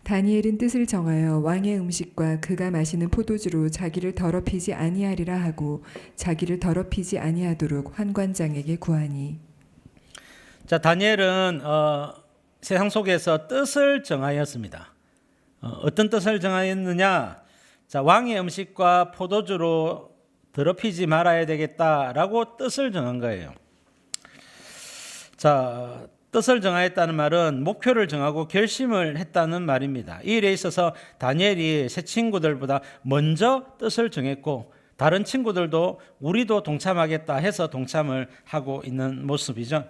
다니엘은 뜻을 정하여 왕의 음식과 그가 마시는 포도주로 자기를 더럽히지 아니하리라 하고 자기를 더럽히지 아니하도록 환관장에게 구하니. 자, 다니엘은 세상 속에서 뜻을 정하였습니다. 어떤 뜻을 정하였느냐? 자, 왕의 음식과 포도주로 더럽히지 말아야 되겠다라고 뜻을 정한 거예요. 자, 뜻을 정하였다는 말은 목표를 정하고 결심을 했다는 말입니다. 이 일에 있어서 다니엘이 새 친구들보다 먼저 뜻을 정했고 다른 친구들도 우리도 동참하겠다 해서 동참을 하고 있는 모습이죠.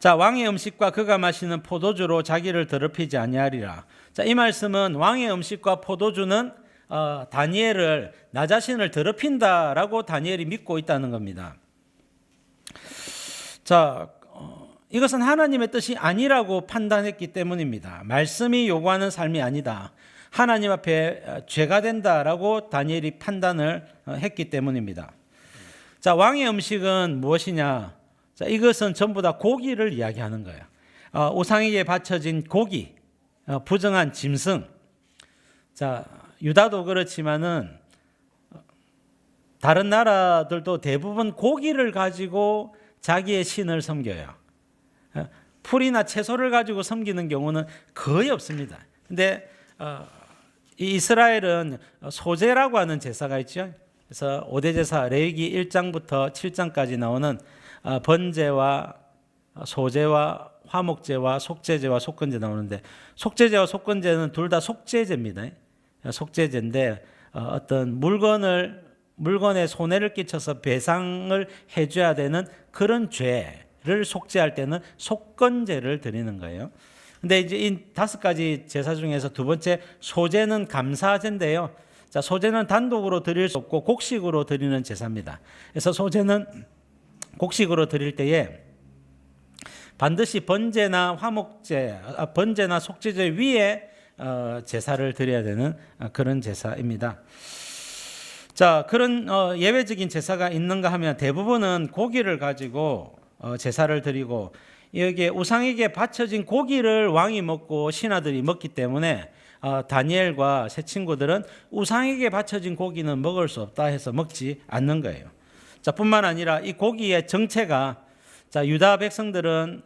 자, 왕의 음식과 그가 마시는 포도주로 자기를 더럽히지 아니하리라. 자, 이 말씀은 왕의 음식과 포도주는 다니엘을 나 자신을 더럽힌다라고 다니엘이 믿고 있다는 겁니다. 자, 이것은 하나님의 뜻이 아니라고 판단했기 때문입니다. 말씀이 요구하는 삶이 아니다. 하나님 앞에 죄가 된다라고 다니엘이 판단을 했기 때문입니다. 자, 왕의 음식은 무엇이냐? 자, 이것은 전부 다 고기를 이야기하는 거예요. 우상에게 바쳐진 고기, 부정한 짐승. 자, 유다도 그렇지만은 다른 나라들도 대부분 고기를 가지고 자기의 신을 섬겨요. 풀이나 채소를 가지고 섬기는 경우는 거의 없습니다. 근데 이 이스라엘은 소제라고 하는 제사가 있죠. 그래서 5대 제사 레위기 1장부터 7장까지 나오는 번제와 소제와 화목제와 속죄제와 속건제 나오는데, 속죄제와 속건제는 둘 다 속죄제입니다. 속죄제인데 어떤 물건에 손해를 끼쳐서 배상을 해줘야 되는 그런 죄를 속죄할 때는 속건제를 드리는 거예요. 근데 이제 이 5가지 제사 중에서 두 번째 소제는 감사제인데요. 자, 소제는 단독으로 드릴 수 없고 곡식으로 드리는 제사입니다. 그래서 소제는 곡식으로 드릴 때에 반드시 번제나 화목제, 번제나 속죄제 위에 제사를 드려야 되는 그런 제사입니다. 자, 그런 예외적인 제사가 있는가 하면 대부분은 고기를 가지고 제사를 드리고, 여기에 우상에게 바쳐진 고기를 왕이 먹고 신하들이 먹기 때문에 다니엘과 새 친구들은 우상에게 바쳐진 고기는 먹을 수 없다 해서 먹지 않는 거예요. 자, 뿐만 아니라 이 고기의 정체가, 자, 유다 백성들은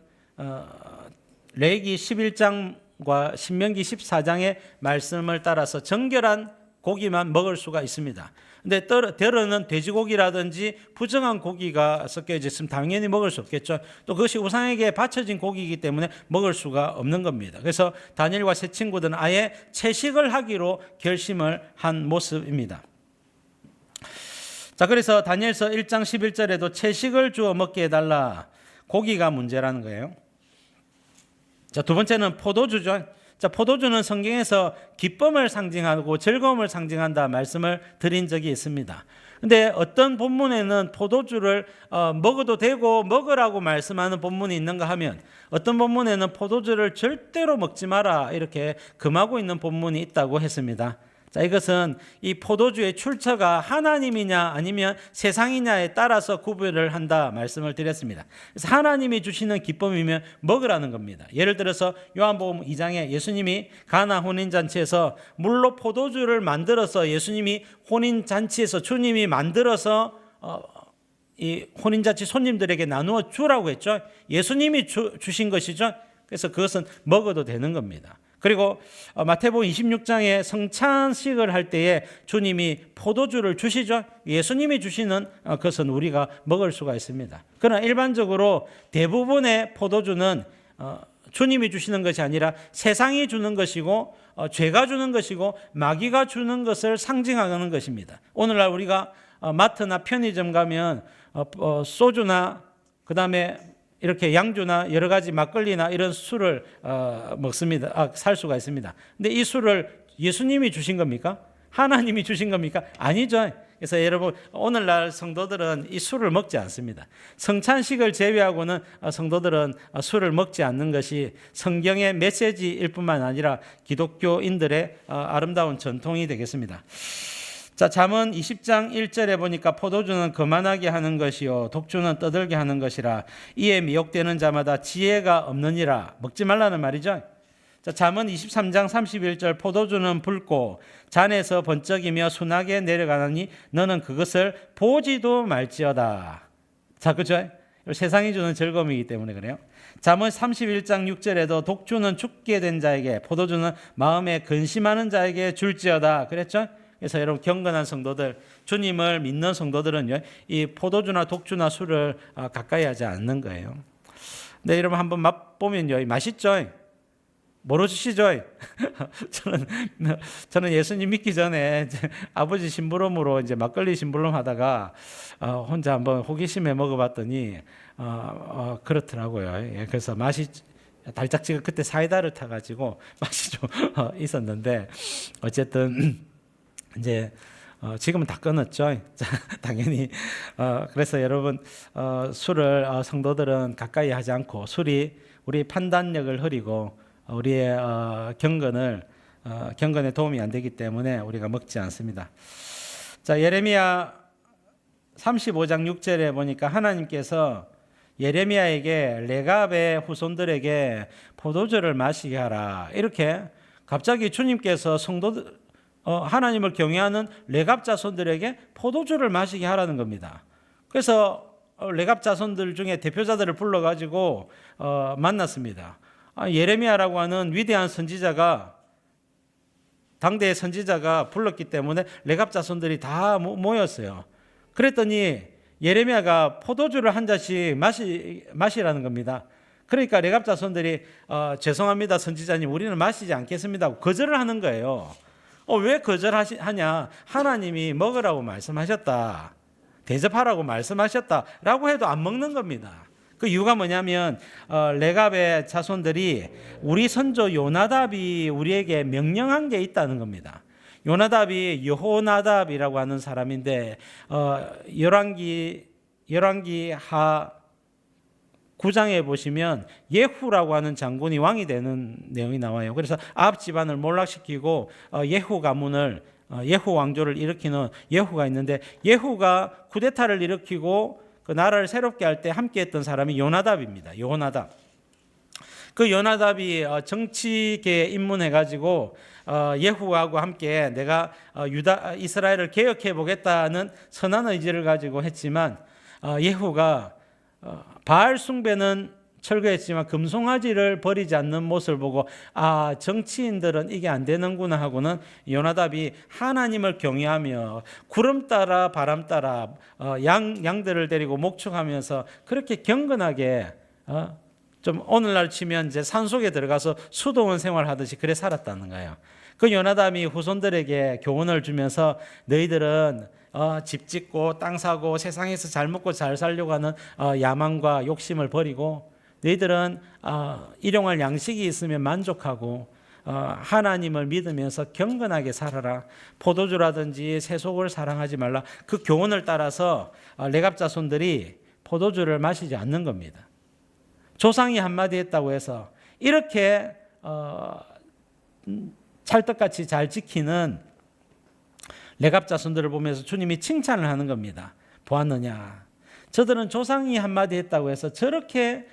레위기 11장과 신명기 14장의 말씀을 따라서 정결한 고기만 먹을 수가 있습니다. 근데 때로는 돼지고기라든지 부정한 고기가 섞여져 있으면 당연히 먹을 수 없겠죠. 또 그것이 우상에게 바쳐진 고기이기 때문에 먹을 수가 없는 겁니다. 그래서 다니엘과 새 친구들은 아예 채식을 하기로 결심을 한 모습입니다. 자, 그래서 다니엘서 1장 11절에도 채식을 주어 먹게 해달라. 고기가 문제라는 거예요. 자, 두 번째는 포도주죠. 자, 포도주는 성경에서 기쁨을 상징하고 즐거움을 상징한다 말씀을 드린 적이 있습니다. 근데 어떤 본문에는 포도주를 먹어도 되고 먹으라고 말씀하는 본문이 있는가 하면, 어떤 본문에는 포도주를 절대로 먹지 마라 이렇게 금하고 있는 본문이 있다고 했습니다. 자, 이것은 이 포도주의 출처가 하나님이냐 아니면 세상이냐에 따라서 구별을 한다 말씀을 드렸습니다. 그래서 하나님이 주시는 기쁨이면 먹으라는 겁니다. 예를 들어서 요한복음 2장에 예수님이 가나 혼인잔치에서 물로 포도주를 만들어서 예수님이 혼인잔치에서 주님이 만들어서 이 혼인잔치 손님들에게 나누어 주라고 했죠. 예수님이 주신 것이죠. 그래서 그것은 먹어도 되는 겁니다. 그리고 마태복음 26장에 성찬식을 할 때에 주님이 포도주를 주시죠. 예수님이 주시는 것은 우리가 먹을 수가 있습니다. 그러나 일반적으로 대부분의 포도주는 주님이 주시는 것이 아니라 세상이 주는 것이고 죄가 주는 것이고 마귀가 주는 것을 상징하는 것입니다. 오늘날 우리가 마트나 편의점 가면 소주나 그다음에 이렇게 양주나 여러 가지 막걸리나 이런 술을 먹습니다. 살 수가 있습니다. 근데 이 술을 예수님이 주신 겁니까? 하나님이 주신 겁니까? 아니죠. 그래서 여러분, 오늘날 성도들은 이 술을 먹지 않습니다. 성찬식을 제외하고는 성도들은 술을 먹지 않는 것이 성경의 메시지일 뿐만 아니라 기독교인들의 아름다운 전통이 되겠습니다. 자, 잠언 20장 1절에 보니까 포도주는 거만하게 하는 것이요 독주는 떠들게 하는 것이라 이에 미혹되는 자마다 지혜가 없느니라. 먹지 말라는 말이죠. 자, 잠언 23장 31절 포도주는 붉고 잔에서 번쩍이며 순하게 내려가느니 너는 그것을 보지도 말지어다. 자, 그죠? 세상이 주는 즐거움이기 때문에 그래요. 잠언 31장 6절에도 독주는 죽게 된 자에게 포도주는 마음에 근심하는 자에게 줄지어다 그랬죠? 그래서 여러분 경건한 성도들, 주님을 믿는 성도들은요, 이 포도주나 독주나 술을 가까이 하지 않는 거예요. 근데 여러분 한번 맛보면요, 맛있죠? 모르시죠? 저는 예수님 믿기 전에 아버지 심부름으로 이제 막걸리 심부름 하다가 혼자 한번 호기심에 먹어봤더니 그렇더라고요. 예, 그래서 맛이 달짝지근 그때 사이다를 타가지고 맛이 좀 있었는데 어쨌든 이제 지금은 다 끊었죠. 당연히 그래서 여러분 술을 성도들은 가까이 하지 않고 술이 우리 판단력을 흐리고 우리의 경건에 도움이 안 되기 때문에 우리가 먹지 않습니다. 자, 예레미야 35장 6절에 보니까 하나님께서 예레미야에게 레갑의 후손들에게 포도주를 마시게 하라. 이렇게 갑자기 주님께서 성도들 하나님을 경외하는 레갑 자손들에게 포도주를 마시게 하라는 겁니다. 그래서 레갑 자손들 중에 대표자들을 불러가지고 만났습니다. 예레미야라고 하는 위대한 선지자가 당대의 선지자가 불렀기 때문에 레갑 자손들이 다 모였어요. 그랬더니 예레미야가 포도주를 한 잔씩 마시라는 겁니다. 그러니까 레갑 자손들이 죄송합니다 선지자님 우리는 마시지 않겠습니다 하고 거절을 하는 거예요. 왜 거절하냐? 하나님이 먹으라고 말씀하셨다. 대접하라고 말씀하셨다라고 해도 안 먹는 겁니다. 그 이유가 뭐냐면 레갑의 자손들이 우리 선조 요나답이 우리에게 명령한 게 있다는 겁니다. 요나답이 여호나답이라고 하는 사람인데 열왕기 하 9장에 보시면 예후라고 하는 장군이 왕이 되는 내용이 나와요. 그래서 아합 집안을 몰락시키고 예후 가문을 예후 왕조를 일으키는 예후가 있는데 예후가 쿠데타를 일으키고 그 나라를 새롭게 할 때 함께했던 사람이 요나답입니다. 요나답. 그 요나답이 정치계에 입문해가지고 예후하고 함께 내가 이스라엘을 개혁해 보겠다는 선한 의지를 가지고 했지만 예후가 바알 숭배는 철거했지만 금송아지를 버리지 않는 모습을 보고 정치인들은 이게 안 되는구나 하고는 요나답이 하나님을 경외하며 구름 따라 바람 따라 양들을 데리고 목축하면서 그렇게 경건하게 좀 오늘날 치면 이제 산속에 들어가서 수도원 생활하듯이 그래 살았다는 거예요. 그 요나답이 후손들에게 교훈을 주면서 너희들은 집 짓고 땅 사고 세상에서 잘 먹고 잘 살려고 하는 야망과 욕심을 버리고 너희들은 일용할 양식이 있으면 만족하고 하나님을 믿으면서 경건하게 살아라. 포도주라든지 세속을 사랑하지 말라. 그 교훈을 따라서 레갑 자손들이 포도주를 마시지 않는 겁니다. 조상이 한마디 했다고 해서 이렇게 찰떡같이 잘 지키는 레갑 자손들을 보면서 주님이 칭찬을 하는 겁니다. 보았느냐? 저들은 조상이 한마디 했다고 해서 저렇게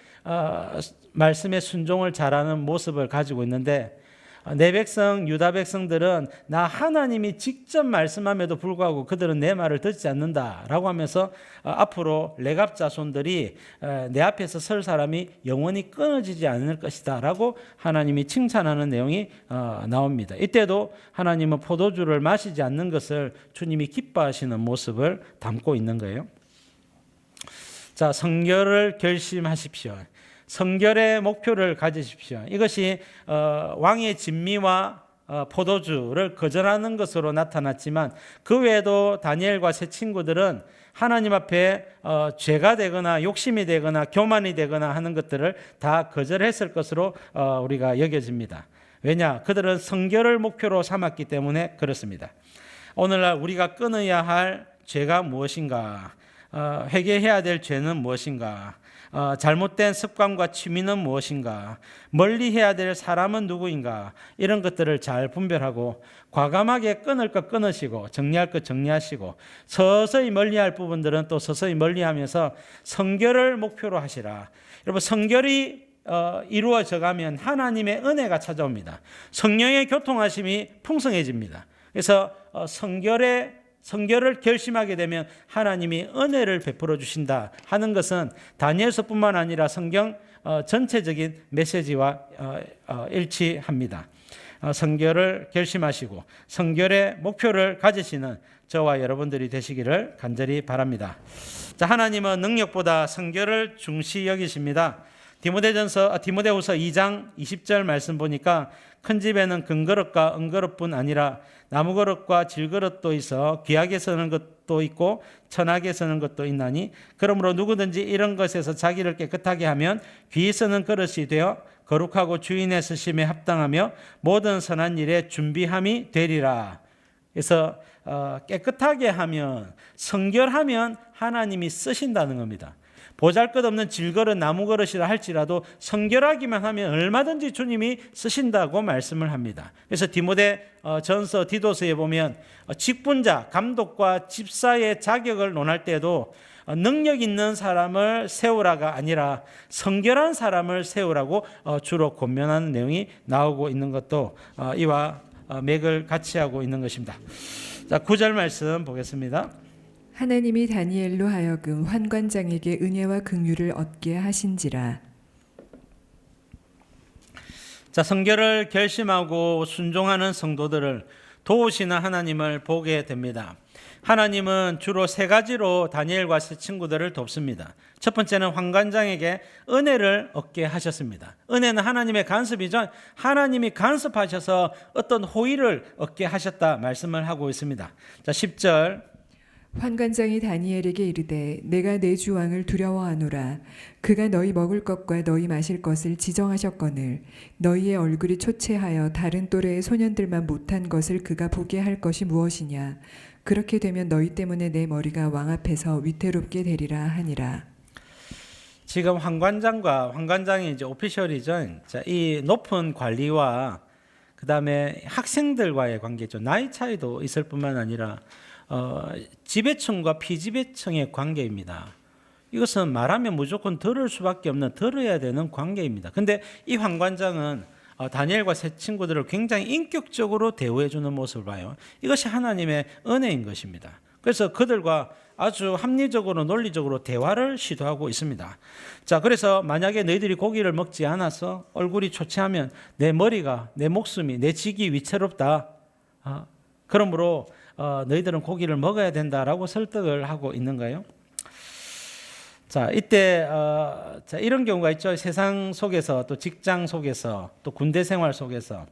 말씀에 순종을 잘하는 모습을 가지고 있는데 내 백성 유다 백성들은 나 하나님이 직접 말씀함에도 불구하고 그들은 내 말을 듣지 않는다라고 하면서 앞으로 레갑 자손들이 내 앞에서 설 사람이 영원히 끊어지지 않을 것이다라고 하나님이 칭찬하는 내용이 나옵니다. 이때도 하나님은 포도주를 마시지 않는 것을 주님이 기뻐하시는 모습을 담고 있는 거예요. 자, 성결을 결심하십시오. 성결의 목표를 가지십시오. 이것이 왕의 진미와 포도주를 거절하는 것으로 나타났지만 그 외에도 다니엘과 세 친구들은 하나님 앞에 죄가 되거나 욕심이 되거나 교만이 되거나 하는 것들을 다 거절했을 것으로 우리가 여겨집니다. 왜냐? 그들은 성결을 목표로 삼았기 때문에 그렇습니다. 오늘날 우리가 끊어야 할 죄가 무엇인가? 회개해야 될 죄는 무엇인가? 잘못된 습관과 취미는 무엇인가? 멀리해야 될 사람은 누구인가? 이런 것들을 잘 분별하고 과감하게 끊을 것 끊으시고 정리할 것 정리하시고 서서히 멀리할 부분들은 또 서서히 멀리하면서 성결을 목표로 하시라. 여러분 성결이 이루어져 가면 하나님의 은혜가 찾아옵니다. 성령의 교통하심이 풍성해집니다. 그래서 성결을 결심하게 되면 하나님이 은혜를 베풀어 주신다 하는 것은 다니엘서뿐만 아니라 성경 전체적인 메시지와 일치합니다. 성결을 결심하시고 성결의 목표를 가지시는 저와 여러분들이 되시기를 간절히 바랍니다. 자, 하나님은 능력보다 성결을 중시 여기십니다. 디모데후서 2장 20절 말씀 보니까 큰 집에는 금그릇과 은그릇뿐 아니라 나무그릇과 질그릇도 있어 귀하게 쓰는 것도 있고 천하게 쓰는 것도 있나니 그러므로 누구든지 이런 것에서 자기를 깨끗하게 하면 귀히 쓰는 그릇이 되어 거룩하고 주인의 쓰심에 합당하며 모든 선한 일에 준비함이 되리라. 그래서 깨끗하게 하면, 성결하면 하나님이 쓰신다는 겁니다. 보잘것없는 질그릇 나무그릇이라 할지라도 성결하기만 하면 얼마든지 주님이 쓰신다고 말씀을 합니다. 그래서 디모데 전서 디도서에 보면 직분자, 감독과 집사의 자격을 논할 때도 능력 있는 사람을 세우라가 아니라 성결한 사람을 세우라고 주로 권면하는 내용이 나오고 있는 것도 이와 맥을 같이 하고 있는 것입니다. 자, 9절 말씀 보겠습니다. 하나님이 다니엘로 하여금 환관장에게 은혜와 긍휼을 얻게 하신지라. 자, 성결을 결심하고 순종하는 성도들을 도우시는 하나님을 보게 됩니다. 하나님은 주로 세 가지로 다니엘과 세 친구들을 돕습니다. 첫 번째는 환관장에게 은혜를 얻게 하셨습니다. 은혜는 하나님의 간섭이죠. 하나님이 간섭하셔서 어떤 호의를 얻게 하셨다 말씀을 하고 있습니다. 자, 10절. 환관장이 다니엘에게 이르되 내가 내 주 왕을 두려워하노라. 그가 너희 먹을 것과 너희 마실 것을 지정하셨거늘 너희의 얼굴이 초췌하여 다른 또래의 소년들만 못한 것을 그가 보게 할 것이 무엇이냐. 그렇게 되면 너희 때문에 내 머리가 왕 앞에서 위태롭게 되리라 하니라. 지금 환관장이 이제 오피셜이죠. 자, 이 높은 관리와 그다음에 학생들과의 관계죠. 나이 차이도 있을 뿐만 아니라 지배층과 피지배층의 관계입니다. 이것은 말하면 무조건 들을 수밖에 없는, 들어야 되는 관계입니다. 근데 이 환관장은 다니엘과 세 친구들을 굉장히 인격적으로 대우해 주는 모습을 봐요. 이것이 하나님의 은혜인 것입니다. 그래서 그들과 아주 합리적으로 논리적으로 대화를 시도하고 있습니다. 자, 그래서 만약에 너희들이 고기를 먹지 않아서 얼굴이 초췌하면 내 머리가, 내 목숨이, 내 직이 위태롭다. 그러므로 너희들은 고기를 먹어야 된다라고 설득을 하고 있는 거예요. 자, 이때 자, 이런 경우가 있죠. 세상 속에서, 또 직장 속에서, 또 군대 생활 속에서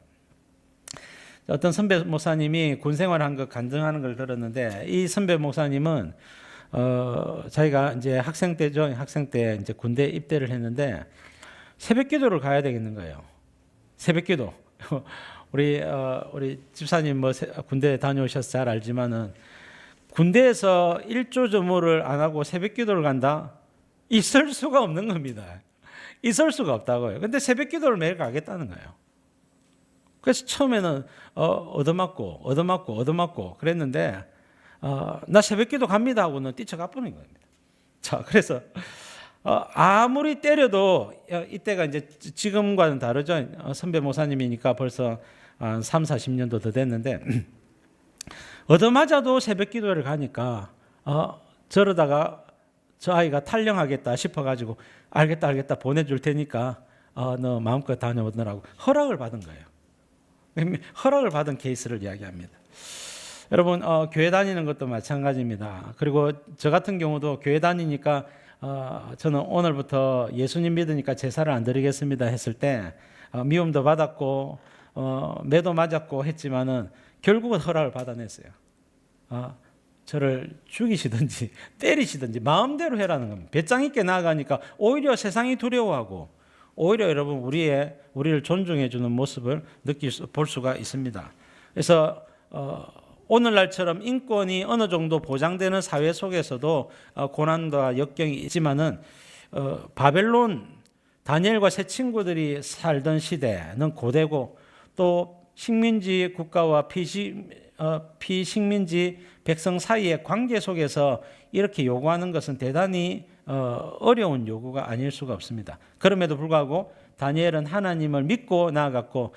어떤 선배 목사님이 군 생활한 거 간증하는 걸 들었는데, 이 선배 목사님은 자기가 이제 학생 때 이제 군대 입대를 했는데 새벽 기도를 가야 되겠는 거예요. 새벽 기도. 우리 집사님 뭐 군대 다녀오셔서 잘 알지만은 군대에서 일조조무를 안 하고 새벽 기도를 간다? 있을 수가 없는 겁니다. 있을 수가 없다고요. 근데 새벽 기도를 매일 가겠다는 거예요. 그래서 처음에는 얻어맞고 그랬는데 나 새벽 기도 갑니다 하고는 뛰쳐가 버린 겁니다. 자, 그래서 아무리 때려도 이때가 이제 지금과는 다르죠. 선배 목사님이니까 벌써 한 3, 40년도 더 됐는데 얻어맞아도 새벽 기도를 가니까 저러다가 저 아이가 탈영하겠다 싶어가지고 알겠다 보내줄 테니까 너 마음껏 다녀오느라고 허락을 받은 거예요. 허락을 받은 케이스를 이야기합니다. 여러분 교회 다니는 것도 마찬가지입니다. 그리고 저 같은 경우도 교회 다니니까 저는 오늘부터 예수님 믿으니까 제사를 안 드리겠습니다 했을 때 미움도 받았고 매도 맞았고 했지만은 결국은 허락을 받아냈어요. 저를 죽이시든지 때리시든지 마음대로 해라는 겁니다. 배짱 있게 나아가니까 오히려 세상이 두려워하고 오히려 여러분 우리를 존중해 주는 모습을 볼 수가 있습니다. 그래서 오늘날처럼 인권이 어느 정도 보장되는 사회 속에서도 고난과 역경이 있지만은 바벨론 다니엘과 세 친구들이 살던 시대는 고대고 또 식민지 국가와 피식민지 백성 사이의 관계 속에서 이렇게 요구하는 것은 대단히 어려운 요구가 아닐 수가 없습니다. 그럼에도 불구하고 다니엘은 하나님을 믿고 나아갔고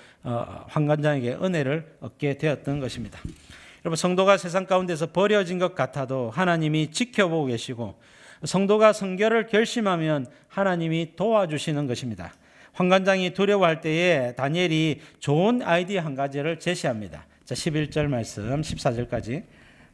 환관장에게 은혜를 얻게 되었던 것입니다. 여러분, 성도가 세상 가운데서 버려진 것 같아도 하나님이 지켜보고 계시고 성도가 선교를 결심하면 하나님이 도와주시는 것입니다. 환관장이 두려워할 때에 다니엘이 좋은 아이디어 한 가지를 제시합니다. 자, 11절 말씀 14절까지.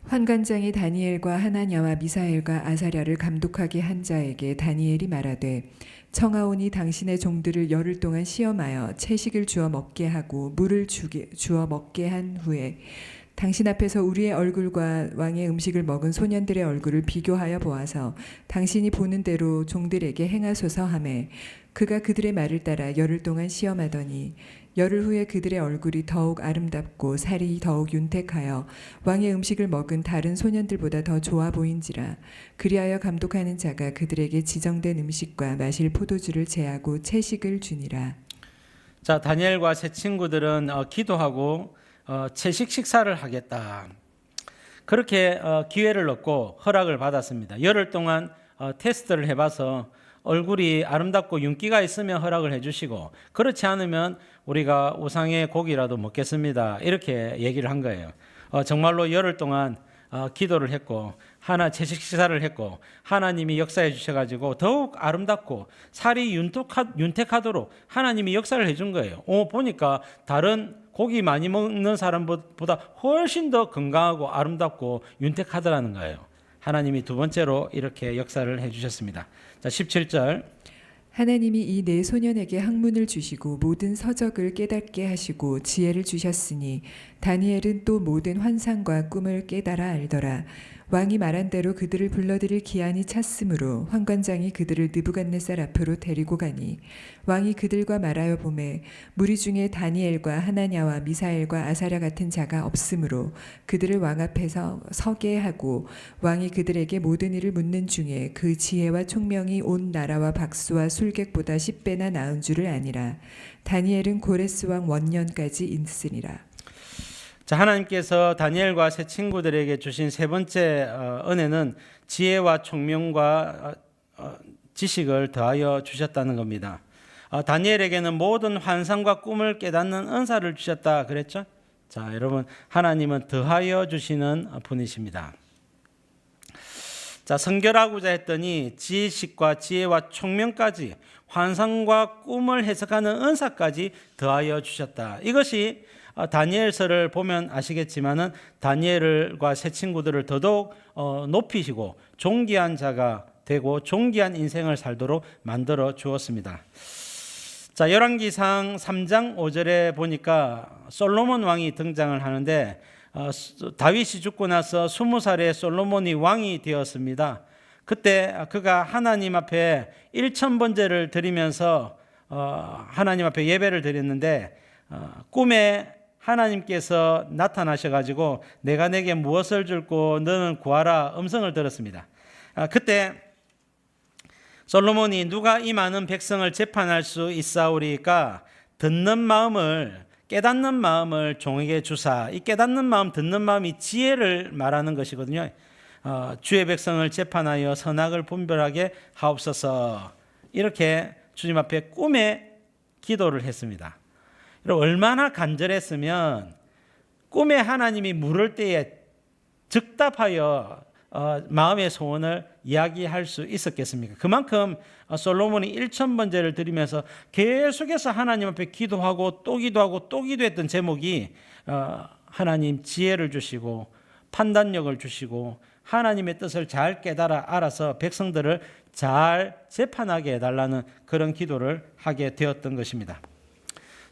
환관장이 다니엘과 하나냐와 미사엘과 아사랴를 감독하게 한 자에게 다니엘이 말하되 청하오니 당신의 종들을 열흘 동안 시험하여 채식을 주어 먹게 하고 물을 주어 먹게 한 후에 당신 앞에서 우리의 얼굴과 왕의 음식을 먹은 소년들의 얼굴을 비교하여 보아서 당신이 보는 대로 종들에게 행하소서 하매 그가 그들의 말을 따라 열흘 동안 시험하더니 열흘 후에 그들의 얼굴이 더욱 아름답고 살이 더욱 윤택하여 왕의 음식을 먹은 다른 소년들보다 더 좋아 보인지라. 그리하여 감독하는 자가 그들에게 지정된 음식과 마실 포도주를 제하고 채식을 주니라. 자, 다니엘과 세 친구들은 기도하고 채식 식사를 하겠다. 그렇게 기회를 얻고 허락을 받았습니다. 열흘 동안 테스트를 해봐서 얼굴이 아름답고 윤기가 있으면 허락을 해주시고 그렇지 않으면 우리가 우상의 고기라도 먹겠습니다. 이렇게 얘기를 한 거예요. 정말로 열흘 동안 기도를 했고 채식 식사를 했고 하나님이 역사해 주셔가지고 더욱 아름답고 살이 윤택하도록 하나님이 역사를 해준 거예요. 보니까 다른 고기 많이 먹는 사람보다 훨씬 더 건강하고 아름답고 윤택하더라는 거예요. 하나님이 두 번째로 이렇게 역사를 해주셨습니다. 자, 17절. 하나님이 이 네 소년에게 학문을 주시고 모든 서적을 깨닫게 하시고 지혜를 주셨으니 다니엘은 또 모든 환상과 꿈을 깨달아 알더라. 왕이 말한 대로 그들을 불러들일 기한이 찼으므로 환관장이 그들을 느부갓네살 앞으로 데리고 가니 왕이 그들과 말하여 보매 무리 중에 다니엘과 하나냐와 미사엘과 아사랴 같은 자가 없으므로 그들을 왕 앞에서 서게 하고 왕이 그들에게 모든 일을 묻는 중에 그 지혜와 총명이 온 나라와 박수와 술객보다 10배나 나은 줄을 아니라. 다니엘은 고레스 왕 원년까지 있으니라. 자, 하나님께서 다니엘과 세 친구들에게 주신 세 번째 은혜는 지혜와 총명과 지식을 더하여 주셨다는 겁니다. 다니엘에게는 모든 환상과 꿈을 깨닫는 은사를 주셨다 그랬죠? 자, 여러분, 하나님은 더하여 주시는 분이십니다. 자, 선결하고자 했더니 지식과 지혜와 총명까지 환상과 꿈을 해석하는 은사까지 더하여 주셨다. 이것이 다니엘서를 보면 아시겠지만은 다니엘과 세 친구들을 더더욱 높이시고 존귀한 자가 되고 존귀한 인생을 살도록 만들어 주었습니다. 자, 열왕기상 3장 5절에 보니까 솔로몬 왕이 등장을 하는데 다윗이 죽고 나서 20살에 솔로몬이 왕이 되었습니다. 그때 그가 하나님 앞에 1000번제를 드리면서 하나님 앞에 예배를 드렸는데 꿈에 하나님께서 나타나셔가지고 내가 내게 무엇을 줄고 너는 구하라 음성을 들었습니다. 그때 솔로몬이 누가 이 많은 백성을 재판할 수 있사오리까 듣는 마음을 깨닫는 마음을 종에게 주사. 이 깨닫는 마음 듣는 마음이 지혜를 말하는 것이거든요. 주의 백성을 재판하여 선악을 분별하게 하옵소서. 이렇게 주님 앞에 꿈에 기도를 했습니다. 얼마나 간절했으면 꿈에 하나님이 물을 때에 즉답하여 마음의 소원을 이야기할 수 있었겠습니까? 그만큼 솔로몬이 1000번제를 드리면서 계속해서 하나님 앞에 기도하고 또 기도하고 또 기도했던 제목이 하나님 지혜를 주시고 판단력을 주시고 하나님의 뜻을 잘 깨달아 알아서 백성들을 잘 재판하게 해달라는 그런 기도를 하게 되었던 것입니다.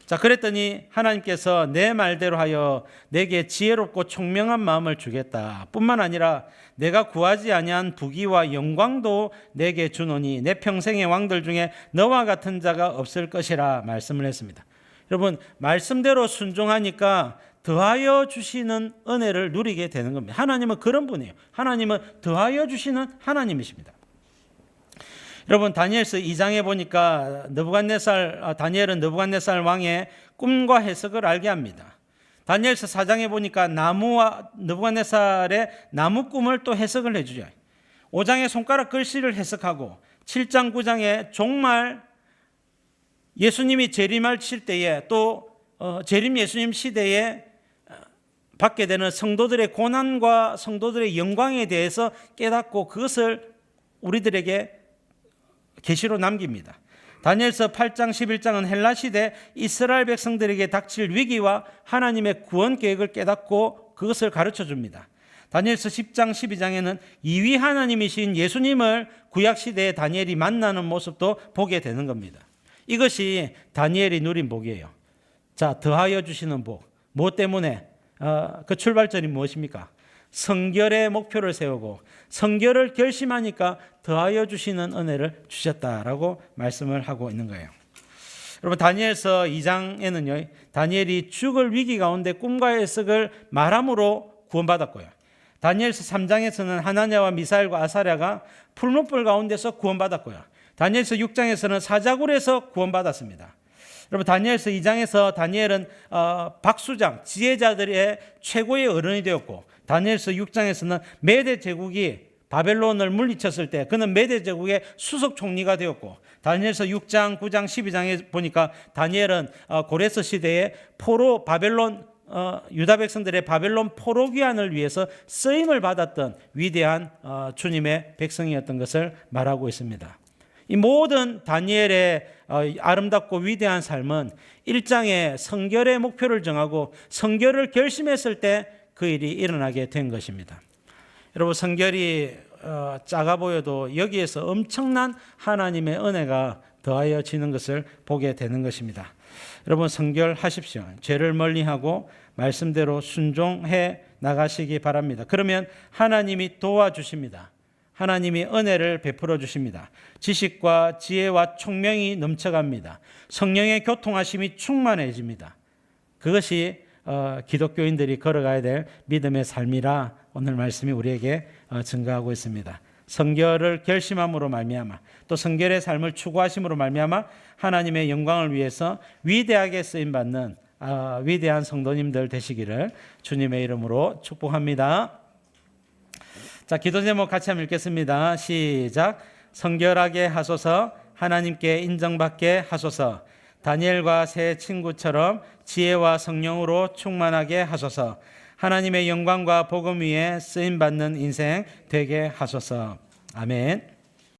자, 그랬더니 하나님께서 내 말대로 하여 내게 지혜롭고 총명한 마음을 주겠다. 뿐만 아니라 내가 구하지 아니한 부귀와 영광도 내게 주노니 내 평생의 왕들 중에 너와 같은 자가 없을 것이라 말씀을 했습니다. 여러분, 말씀대로 순종하니까 더하여 주시는 은혜를 누리게 되는 겁니다. 하나님은 그런 분이에요. 하나님은 더하여 주시는 하나님이십니다. 여러분, 다니엘서 2장에 보니까 다니엘은 느부갓네살 왕의 꿈과 해석을 알게 합니다. 다니엘서 4장에 보니까 나무와 느부갓네살의 나무 꿈을 또 해석을 해주죠. 5장에 손가락 글씨를 해석하고 7장 9장에 종말 예수님이 재림하실 때에 또 재림 예수님 시대에 받게 되는 성도들의 고난과 성도들의 영광에 대해서 깨닫고 그것을 우리들에게 계시로 남깁니다. 다니엘서 8장 11장은 헬라 시대 이스라엘 백성들에게 닥칠 위기와 하나님의 구원 계획을 깨닫고 그것을 가르쳐 줍니다. 다니엘서 10장 12장에는 이위 하나님이신 예수님을 구약 시대에 다니엘이 만나는 모습도 보게 되는 겁니다. 이것이 다니엘이 누린 복이에요. 자, 더하여 주시는 복. 무엇 때문에? 그 출발점이 무엇입니까? 성결의 목표를 세우고 성결을 결심하니까 더하여 주시는 은혜를 주셨다라고 말씀을 하고 있는 거예요. 여러분, 다니엘서 2장에는요, 다니엘이 죽을 위기 가운데 꿈과 해석을 말함으로 구원받았고요. 다니엘서 3장에서는 하나냐와 미사엘과 아사랴가 풀무불 가운데서 구원받았고요. 다니엘서 6장에서는 사자굴에서 구원받았습니다. 여러분, 다니엘서 2장에서 다니엘은 박수장, 지혜자들의 최고의 어른이 되었고, 다니엘서 6장에서는 메대 제국이 바벨론을 물리쳤을 때 그는 메대 제국의 수석 총리가 되었고, 다니엘서 6장, 9장, 12장에 보니까 다니엘은 고레스 시대의 포로 바벨론 유다 백성들의 바벨론 포로 귀환을 위해서 쓰임을 받았던 위대한 주님의 백성이었던 것을 말하고 있습니다. 이 모든 다니엘의 아름답고 위대한 삶은 1장에 성결의 목표를 정하고 성결을 결심했을 때 그 일이 일어나게 된 것입니다. 여러분, 성결이 작아 보여도 여기에서 엄청난 하나님의 은혜가 더하여지는 것을 보게 되는 것입니다. 여러분, 성결하십시오. 죄를 멀리하고 말씀대로 순종해 나가시기 바랍니다. 그러면 하나님이 도와주십니다. 하나님이 은혜를 베풀어 주십니다. 지식과 지혜와 총명이 넘쳐갑니다. 성령의 교통하심이 충만해집니다. 그것이 기독교인들이 걸어가야 될 믿음의 삶이라 오늘 말씀이 우리에게 증거하고 있습니다. 성결을 결심함으로 말미암아 또 성결의 삶을 추구하심으로 말미암아 하나님의 영광을 위해서 위대하게 쓰임받는 위대한 성도님들 되시기를 주님의 이름으로 축복합니다. 자, 기도 제목 같이 한번 읽겠습니다. 시작. 성결하게 하소서, 하나님께 인정받게 하소서, 다니엘과 새 친구처럼 지혜와 성령으로 충만하게 하소서, 하나님의 영광과 복음 위에 쓰임받는 인생 되게 하소서. 아멘.